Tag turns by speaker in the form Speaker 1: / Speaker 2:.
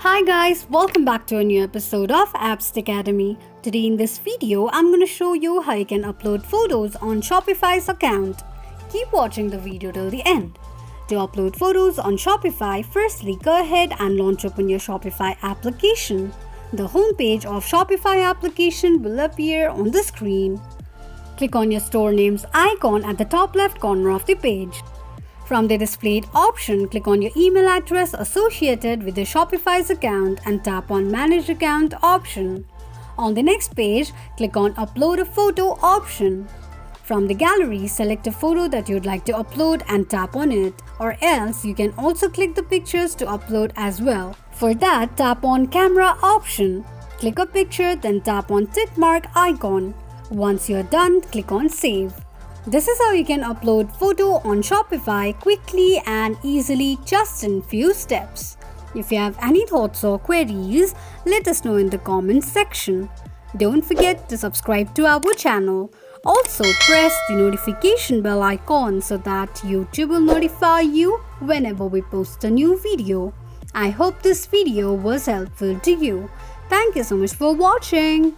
Speaker 1: Hi guys, welcome back to a new episode of Apps Academy. Today in this video, I'm going to show you how you can upload photos on Shopify's account. Keep watching the video till the end. To upload photos on Shopify, firstly go ahead and launch open your Shopify application. The homepage of Shopify application will appear on the screen. Click on your store name's icon at the top left corner of the page. From the displayed option, click on your email address associated with your Shopify's account and tap on Manage Account option. On the next page, click on Upload a Photo option. From the gallery, select a photo that you'd like to upload and tap on it, or else you can also click the pictures to upload as well. For that, tap on Camera option. Click a picture, then tap on tick mark icon. Once you're done, click on Save. This is how you can upload photo on Shopify quickly and easily just in few steps. If you have any thoughts or queries, let us know in the comments section. Don't forget to subscribe to our channel. Also press the notification bell icon so that YouTube will notify you whenever we post a new video. I hope this video was helpful to you. Thank you so much for watching.